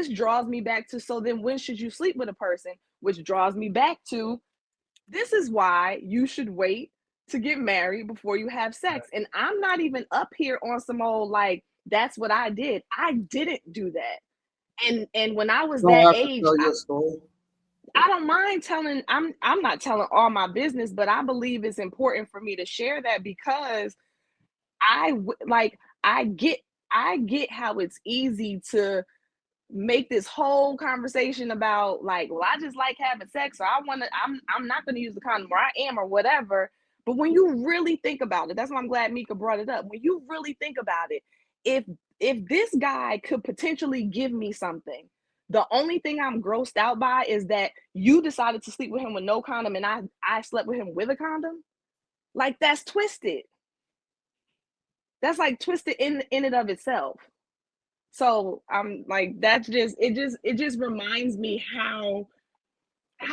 this draws me back to, so then when should you sleep with a person? Which draws me back to, this is why you should wait to get married before you have sex. And I'm not even up here on some old, like, that's what I did. I didn't do that. And when I was that age, I don't mind telling, I'm not telling all my business, but I believe it's important for me to share that, because I get how it's easy to make this whole conversation about, like, well, I just like having sex, or I'm not going to use the condom, or I am, or whatever. But when you really think about it, that's why I'm glad Mika brought it up. When you really think about it, if this guy could potentially give me something, the only thing I'm grossed out by is that you decided to sleep with him with no condom, and I slept with him with a condom. Like, that's twisted. That's like twisted in and of itself. So I'm like, that's just, it just reminds me how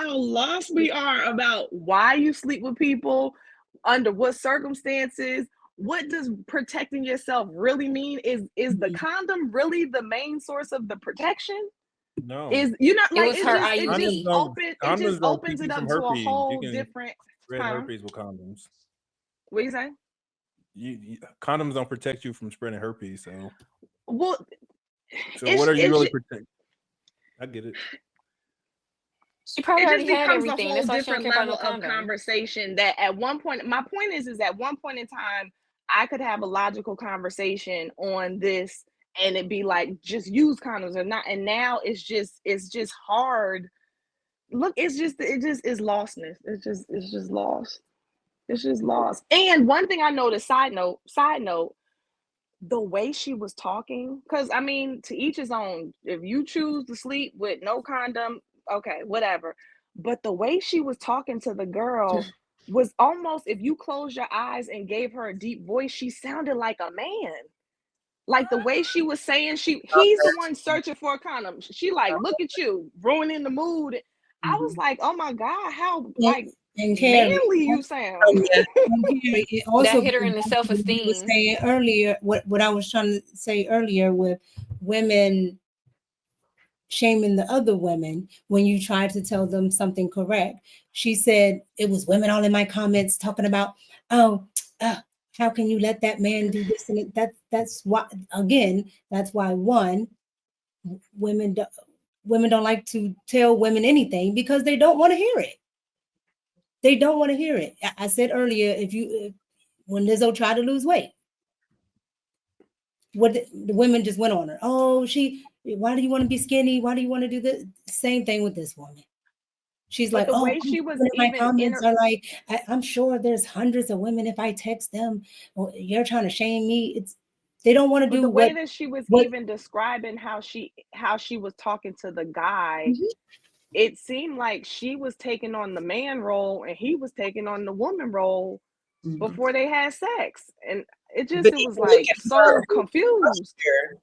lost we are about why you sleep with people, under what circumstances. What does protecting yourself really mean? Is the condom really the main source of the protection? No. Is, you know, like, it was her IUD. it just opens it up to a whole different. Spread herpes with condoms. What you say? Condoms don't protect you from spreading herpes. So, well, what are you really protecting? I get it. She probably already had becomes everything. a whole That's why she don't different care about level no of conversation. That at one point, my point is at one point in time, I could have a logical conversation on this, and it'd be like, just use condoms or not. And now it's just hard. Look, it just is lostness. It's just lost. It's just lost. And one thing I noticed, side note, the way she was talking, because I mean, to each his own. If you choose to sleep with no condom, okay, whatever. But the way she was talking to the girl was almost, if you close your eyes and gave her a deep voice, she sounded like a man. Like, the way she was saying, he's the one searching for a condom. She like, look at you, ruining the mood. I was like, oh my God, how like and manly you sound. It also that hit her in the self-esteem. Was saying earlier, what I was trying to say earlier, with women shaming the other women when you try to tell them something correct. She said it was women all in my comments talking about, how can you let that man do this? And that's why, again, that's why, one, women don't like to tell women anything, because they don't want to hear it. They don't want to hear it. I said earlier, when Lizzo tried to lose weight, what the women just went on her. Oh, why do you want to be skinny? Why do you want to do this? Same thing with this woman. She's like, the way she was my comments are like, I'm sure there's hundreds of women. If I text them, well, you're trying to shame me. They don't want to do the way that she was even describing how she was talking to the guy. Mm-hmm. It seemed like she was taking on the man role and he was taking on the woman role before they had sex. And it was like so confused.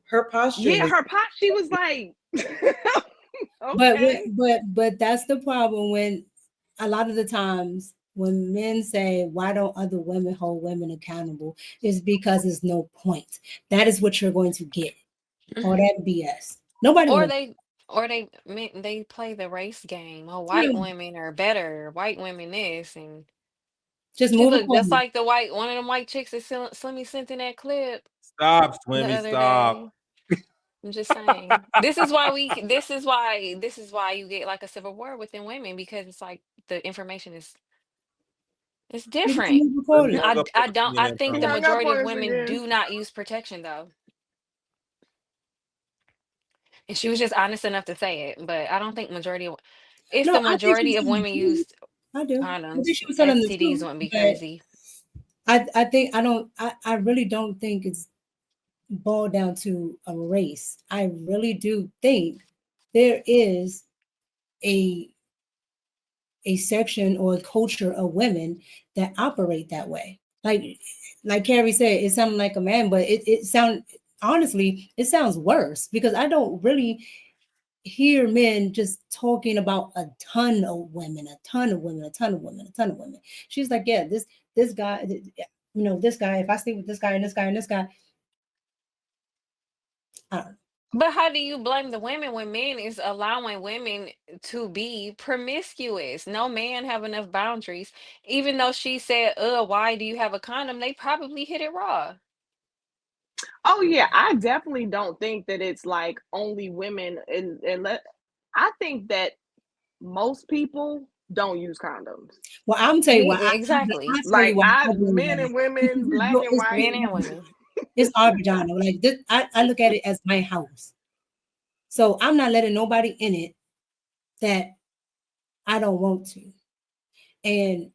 Her posture. Yeah, her posture. She was like, okay. But that's the problem, when a lot of the times when men say, why don't other women hold women accountable, is because there's no point. That is what you're going to get. All that BS. Nobody. Or they play the race game. Oh, white women are better. White women this, and just just like one of them white chicks that Slimmy sent in that clip. Stop, Slimmy, stop. I'm just saying. This is why you get like a civil war within women, because it's like the information is different. I think the majority of women do not use protection though. And she was just honest enough to say it, but I don't think the majority of women used condoms, STDs wouldn't be crazy. I really don't think it's boiled down to a race. I really do think there is a section or a culture of women that operate that way. Like Carrie said, it sounded like a man, but it sounds worse, because I don't really hear men just talking about a ton of women. She's like, yeah, this guy, this guy, if I sleep with this guy and this guy and this guy, I don't know. But how do you blame the women when men is allowing women to be promiscuous? No man have enough boundaries. Even though she said, why do you have a condom? They probably hit it raw. Oh yeah, I definitely don't think that it's like only women I think that most people don't use condoms. Well, I'm telling you what, Exactly. I tell you what, I blame Men and women, because black and it's white. Men and women. It's our vagina. Like this, I look at it as my house. So I'm not letting nobody in it that I don't want to. And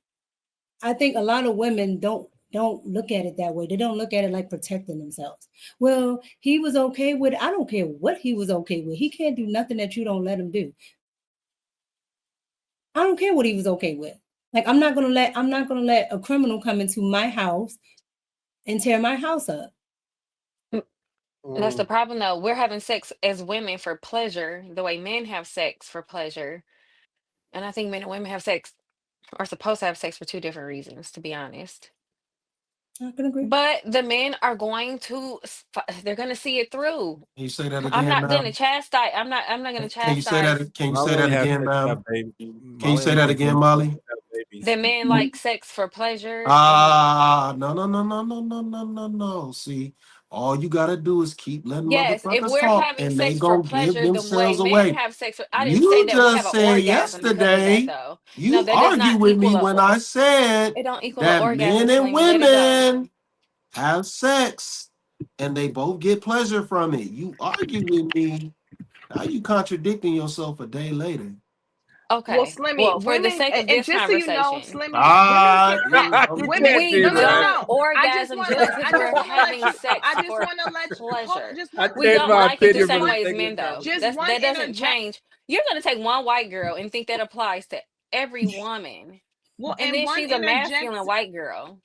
I think a lot of women don't look at it that way. They don't look at it like protecting themselves. Well, he was okay with it. I don't care what he was okay with. He can't do nothing that you don't let him do. I don't care what he was okay with. Like I'm not gonna let a criminal come into my house and tear my house up. That's the problem, though. We're having sex as women for pleasure, the way men have sex for pleasure. And I think men and women have sex, are supposed to have sex for two different reasons, to be honest. I can agree. But the men are going to, they're going to see it through. Can you say that again, I'm not going to ma'am? chastise. I'm not going to Can you say that? chastise Can you Molly say that only has again, sex to ma'am? have babies. Can you say that again, Molly? the men like sex for pleasure. No. See, all you gotta do is keep letting Yes, if motherfuckers we're talk, having and they sex for gonna give pleasure, the way themselves men away. have sex, I didn't say You that we have just an said orgasm because of that, yesterday, though. No, you that does not argue with me equal when I said it don't equal an that orgasm, men and Slimmy. Let it go. women have sex and they both get pleasure from it. You argue with me. Now you contradicting yourself a day later. Well, Okay. Slimmy, Well, for the women, sake of and this just so you know, conversation, Slimmy, women Ah, can You women. can't we do No, no, no, that. don't no. orgasm just because I we're just want to let having you. sex I just for want to let you. Hold, pleasure. just I one. We changed don't my like it the opinion from same the way as second men, though. Just That's one that doesn't change. You're gonna take one white girl and think that applies to every woman, well, and and then one she's a masculine interject, white girl.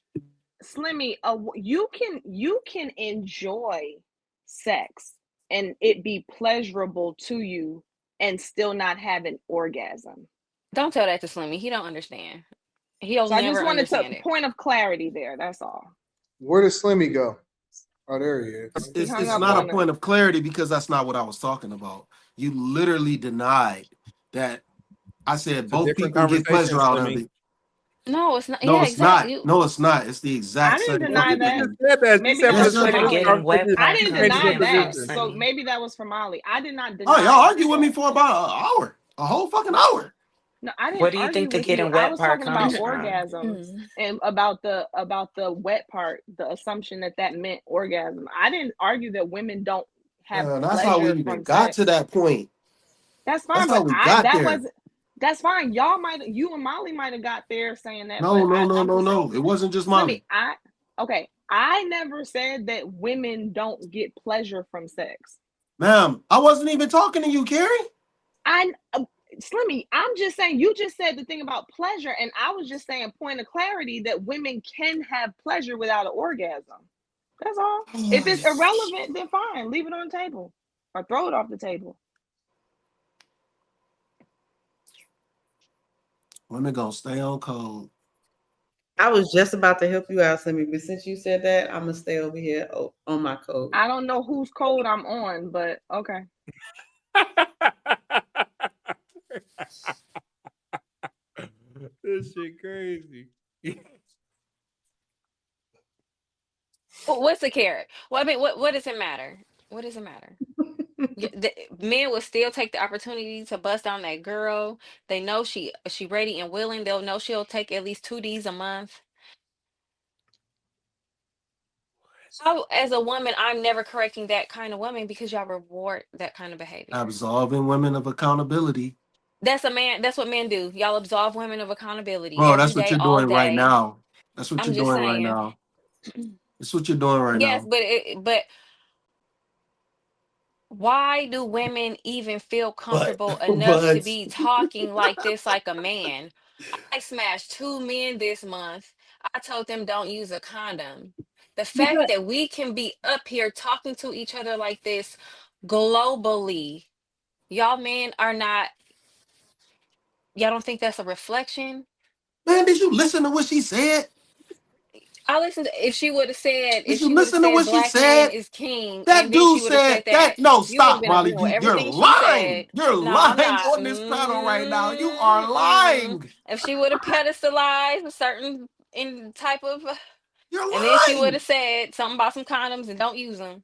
Slimmy. You can enjoy sex and it be pleasurable to you and still not have an orgasm. Don't tell that to Slimmy. He don't understand. He'll So I just never wanted to understand it. point of clarity there. That's all. Where does Slimmy go? Oh, there he is. He It's, hung it's up not a on us. point of clarity because that's not what I was talking about. You literally denied that I said It's a both different people get conversation, pleasure out of Slimmy. it. No, it's not. No, Yeah, it's not. exactly. No, it's not. It's the I exact didn't same Well, deny you fucking that. just thing. said that. You Maybe said that for the was That's for sake Yes, of where the the Molly. getting wet conversation, I part didn't you changed comes your deny in that. from position. So Sunny. maybe that was for Molly. I did not Oh, y'all deny. argue with me for about an hour, a whole fucking hour. No, I didn't Where do you argue think the with you. getting I wet was part talking about comes from? orgasms and about the wet part, the assumption that that meant orgasm. I didn't argue that women don't have That's how we pleasure even from got sex. to that point. That's That's fine, how but we got that there. was that's fine. You and Molly might have got there saying that, but I'm just No. It wasn't just Slimmy. Molly. Okay. I never said that women don't get pleasure from sex. Ma'am, I wasn't even talking to you, Carrie. Slimmy, I'm just saying, you just said the thing about pleasure, and I was just saying, point of clarity, that women can have pleasure without an orgasm. That's all. If it's irrelevant, then fine, leave it on the table or throw it off the table. Women gonna stay on code. I was just about to help you out, Sammy, but since you said that, I'm gonna stay over here on my code. I don't know whose code I'm on, but okay. This shit crazy. What's the carrot? Well, I mean, what does it matter? What does it matter? Men will still take the opportunity to bust on that girl. They know she ready and willing. They'll know she'll take at least 2 Ds a month. As a woman, I'm never correcting that kind of woman because y'all reward that kind of behavior. Absolving women of accountability. That's what men do. Y'all absolve women of accountability Bro, every that's what day, you're all doing right day. now. That's what I'm you're just doing right saying. now. That's what you're doing right Yes, now. but why do women even feel But comfortable enough to be talking like this like a man? I smashed 2 men this month. I told them don't use a condom. The fact that we can be up here talking to each other like this globally, y'all men are not, y'all don't think that's a reflection? man, did you listen to what she said? I listened. If she would have said, Did you listen to what she black man said? is king, That and then dude she would have said said that, no, you would have stop, been Molly. agreeing with You're everything she said. lying. You're No, I'm lying not. on this panel right now. You are lying. If she would have pedestalized a certain type of, You're and then she would lying. have said something about some condoms and don't use them.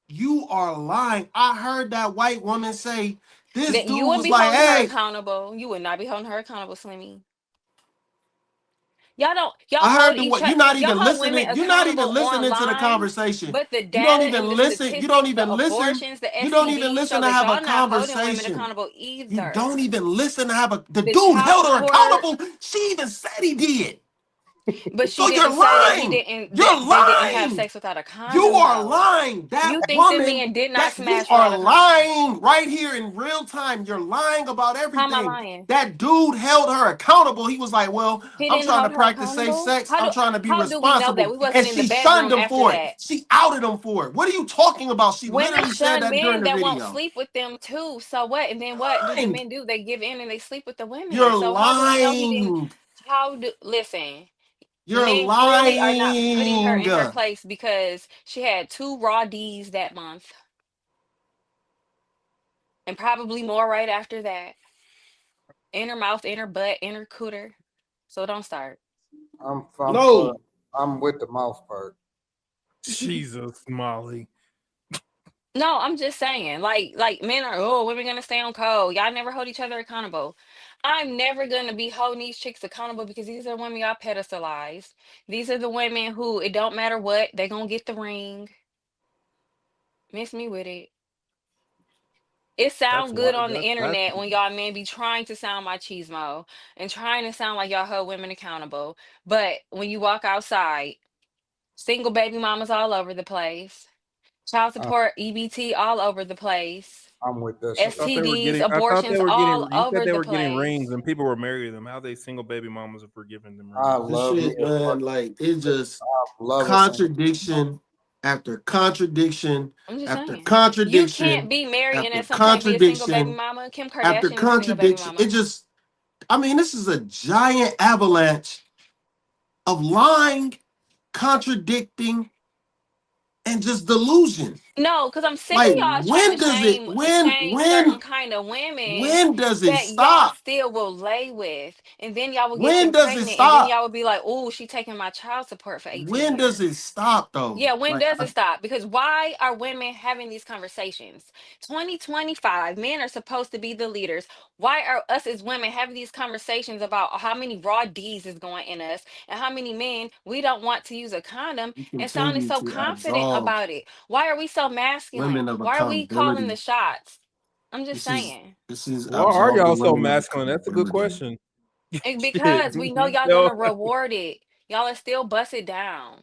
You are lying. I heard that white woman say this Then dude you wouldn't was be like, holding her hey. accountable. You would not be holding her accountable, Slimmy. Y'all I heard hold the each what? other. You're not Y'all even hold women listening. You're not even accountable listening to the online, conversation. but the You don't data even and the listen. You don't statistics, even the listen. abortions, the You don't even STDs listen show to that have a y'all not holding women conversation. accountable You either. don't even listen to have a. The The dude child held her support, accountable. She even said he did. but she So you're didn't say that lying. You're they didn't have lying. sex without a You condom are though. lying. That You think the woman, men did not that you smash are without a condom? lying right here in real time. You're lying about How am I everything. lying? That dude held her accountable. He was like, well, He I'm didn't trying to hold her practice safe accountable. sex. I'm trying to be How do we know that? responsible. We wasn't And in the she shunned bedroom him after for it. that. She outed him for it. What are you talking about? She Women literally said shun that during men the that won't video. sleep with them too. So what? And then what do the Lying. men do? They give in and they sleep with the women. You're So how do we know he didn't? lying. Listen? You're Men clearly are not putting her lying. in her place because she had 2 raw D's that month, and probably more right after that. In her mouth, in her butt, in her cooter. So don't start. No. I'm with the mouth part. Jesus, Molly. No, I'm just saying, like men are, oh, women gonna stay on code. Y'all never hold each other accountable. I'm never gonna be holding these chicks accountable because these are women y'all pedestalized. These are the women who it don't matter what, they gonna get the ring. Miss me with it. It That's sound good why. on the That's internet when y'all men be trying to sound machismo and trying to sound like y'all hold women accountable. But when you walk outside, single baby mamas all over the place. Child I, support, EBT all over the place. I'm with this I thought one. they were STDs, getting. I thought they abortions were getting. all You said over they the were getting rings place. and people were marrying them. How they single baby mamas are forgiving them I rings? This love me shit, a man, fucking like it's just love a single. contradiction after contradiction I'm just after saying. You can't contradiction be married and after at some point be a single baby contradiction mama. Kim after Kardashian is a single baby contradiction. It mama. just, I mean, this is a giant avalanche of lying, contradicting, and just delusion. No, because I'm sick Like of y'all trying to when does it? shame certain kind of women When does it that y'all stop? still will lay with. And then y'all will get When them does it pregnant. And then stop? y'all will be like, oh, she taking my child support for 18 When does years. it stop though? Yeah, when Like does it stop? Because why are women having these conversations? 2025, men are supposed to be the leaders. Why are us as women having these conversations about how many raw D's is going in us and how many men we don't want to use a condom you and sounding continue so to confident absolve about it? Why are we so masculine? women of Why are we calling accountability. the shots? I'm just This is saying. this is Why are y'all absolving so women of masculine? That's a good accountability. question. And Shit. because we know y'all Yo, gonna reward it. Y'all are still bust it down.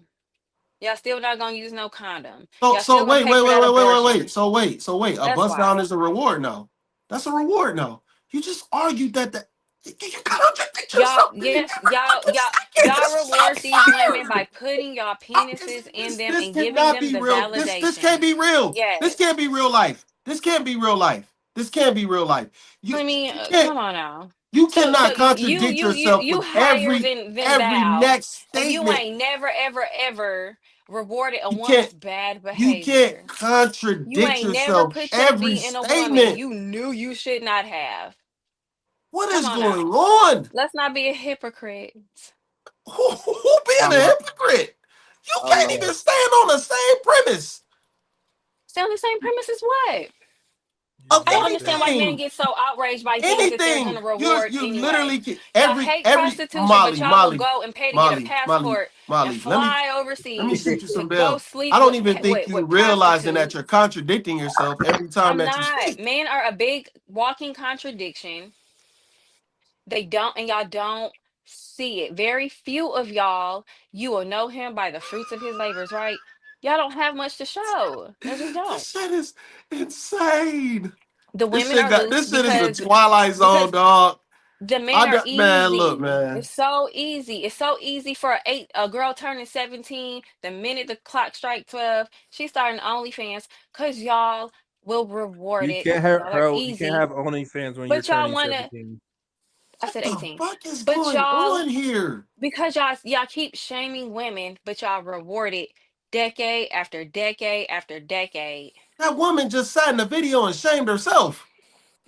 Y'all still not gonna use no condom. So Y'all still gonna pay for that abortion. So wait. A That's bust down why. is a reward now. That's a reward now. You just argued that you contradict Y'all, yourself in yes, every fucking second. y'all This is reward these women unfair. by putting y'all How- penises in them this and giving cannot them be the real. This can't validation. be real. This Yes. can't be real life. This can't be real life. This can't be real life. I mean, You can't. come on now. You So cannot contradict yourself you with higher than every thou, next and you statement. ain't never ever rewarded a You can't woman's bad you can't behavior. You contradict ain't never yourself put your every feet in a woman statement. you knew you should not have. What Come is on going now. on? Let's not be a hypocrite. Who I being a love hypocrite? You I can't love even stand on the same premise Stay on the same premise as what? of I don't yeah, understand why men anything. get so outraged by things that they're Anything. gonna reward You anyway. literally can, Y'all hate every prostitution, but Molly, y'all will Molly, go and pay to get a Molly, Molly, passport and Molly. fly Let me overseas shoot you to some go bail. sleep I don't even think you with realizing that you're prostitutes. contradicting yourself every time I'm that you not. speak. Men are a big walking contradiction. They don't, and y'all don't see it. Very few of y'all, you will know him by the fruits of his labors, right? Y'all don't have much to show. Y'all just don't. This shit is insane. The women are loose This shit is the because Twilight Zone, because dog. the men are Man, look, easy. man. It's so easy. It's so easy for a girl turning 17. The minute the clock strike 12, she's starting OnlyFans because y'all will reward you it. can't have Y'all are her. You can't easy. have OnlyFans when you're But y'all turning wanna 17. I said What 18. the fuck is But going y'all, on here? because y'all keep shaming women, but y'all reward it decade after decade after decade. That woman just sat in the video and shamed herself.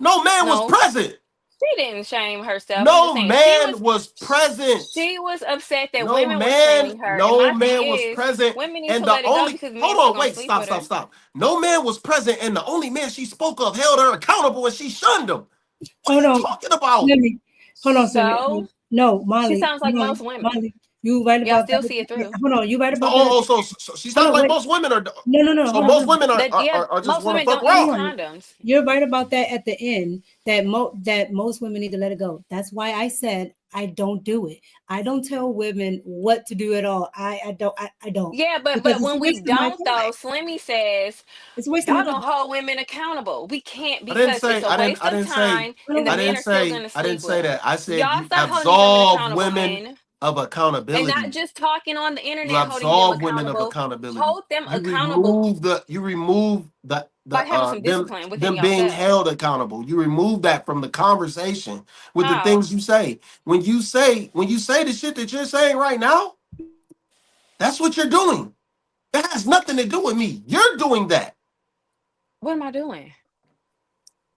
No man was No, present. she didn't shame herself. I'm just No saying man was present. she was upset that No women were man, shaming her. And no my thing man was is, present. women need And to the let it go only, because men hold still on, gonna wait, sleep with her. stop. No man was present, and the only man she spoke of held her accountable and she shunned him. What Hold are you on. talking about? Hold on, Slimmy. So No, she Molly. sounds like most women. Molly, you right Y'all about still that. see it through. Hold on, you right So, about that. so she Hold sounds on, like wait. most women are. No. So Hold most on. women Yeah, are just most want to women fuck don't use around. condoms. You're right about that at the end. That most women need to let it go. That's why I said I don't do it. I don't tell women what to do at all. I don't. Yeah, but Because it's a when we waste of my don't though, time. Slimmy says It's a waste of my y'all time. don't hold women accountable. We can't I didn't because it's say. a waste of time and the men are still gonna I didn't sleep with say them. that. I said Y'all you start holding these women absolve accountable, women men. of And not accountability. just talking on the You internet, holding them absolve women of accountable. accountability. Hold them You accountable remove by having some them discipline within them being yourself. held accountable. You remove that from the conversation with the How? things you say. When you say the shit that you're saying right now, that's what you're doing. It has nothing to do with me. You're doing that. What am I doing?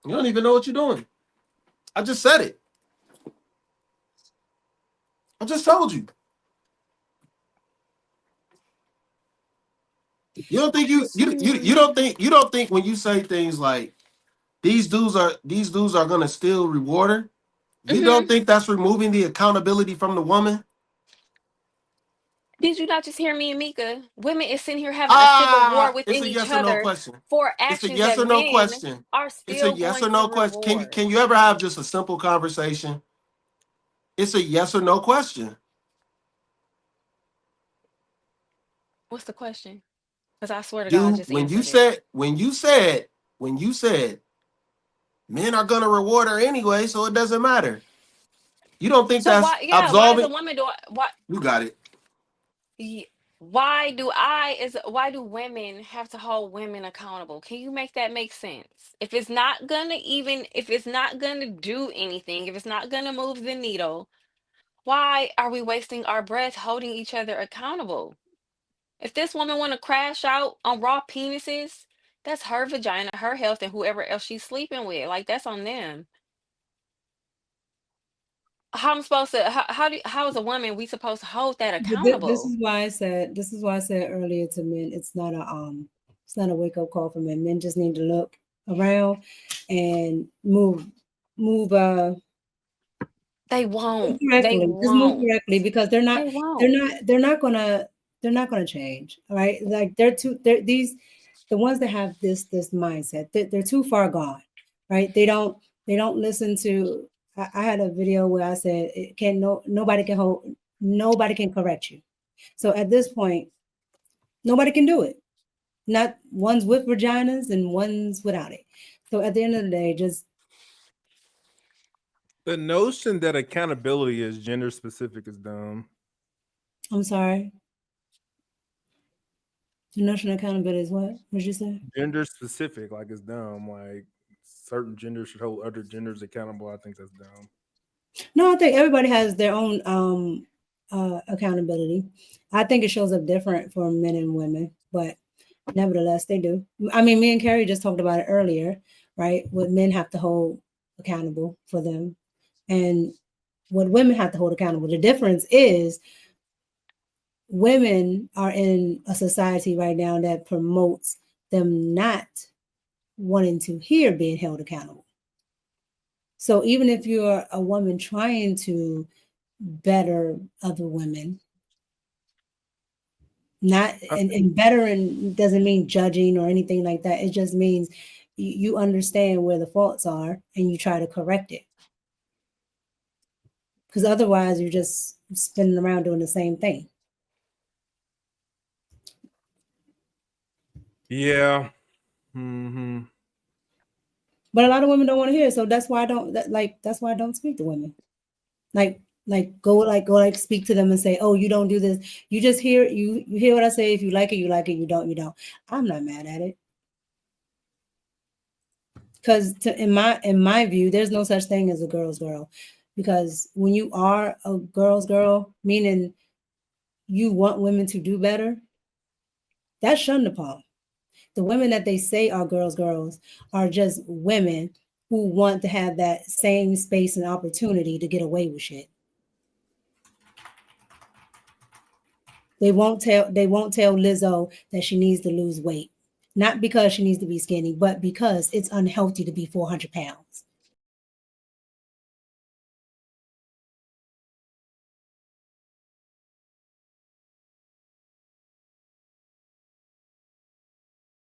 You don't even know what you're doing. I just said it. I just told you. You don't think you don't think when you say things like these dudes are gonna still reward her. You Hmm. don't think that's removing the accountability from the woman? Did you not just hear me and Mika? Women is sitting here having a civil war It's within a each yes or no other question. for It's a actions yes that or no men question. are It's a still yes going or to no question. reward. Can you ever have just a simple conversation? It's a yes or no question. What's the question? Because I swear to God, I Do just answered it. when you said men are gonna reward her anyway, so it doesn't matter. You don't think So that's why, yeah, why as a absolving? woman do I, why You got it. why do women have to hold women accountable? Can you make that make sense? If it's not gonna do anything, if it's not gonna move the needle, why are we wasting our breath holding each other accountable? If this woman want to crash out on raw penises, that's her vagina, her health, and whoever else she's sleeping with. Like that's on them. How I'm supposed to? How as a woman we supposed to hold that This accountable? is why I said earlier to men, it's not a wake up call for men. Men just need to look around and move They won't. They correctly. Just move won't. correctly because they're not They won't. they're not gonna change. All right. Like the ones that have this mindset, they're too far gone, right? They don't listen to I had a video where I said it can nobody can correct you. So at this point, nobody can do it. Not one's with vaginas and one's without it. So at the end of the day, just The notion that accountability is gender specific is dumb. I'm sorry. The notion of accountability is what? What did you say? Gender specific, like it's dumb. Like certain genders should hold other genders accountable. I think that's dumb. No, I think everybody has their own accountability. I think it shows up different for men and women, but nevertheless, they do. I mean, me and Carrie just talked about it earlier, right? What men have to hold accountable for them, and what women have to hold accountable. The difference is women are in a society right now that promotes them not wanting to hear being held accountable. So even if you're a woman trying to better other women, not I think and better and doesn't mean judging or anything like that. It just means you understand where the faults are and you try to correct it. Because otherwise you're just spinning around doing the same thing. yeah. Hmm. But a lot of women don't want to hear it. So that's why that's why I don't speak to women. Go speak to them and say, oh, you don't do this. You just you hear what I say. If you like it, you like it. You don't, you don't. I'm not mad at it. Because in my view, there's no such thing as a girl's girl. Because when you are a girl's girl, meaning you want women to do better, that's shunned upon. The women that they say are girls are just women who want to have that same space and opportunity to get away with shit. They won't tell Lizzo that she needs to lose weight. Not because she needs to be skinny, but because it's unhealthy to be 400 pounds.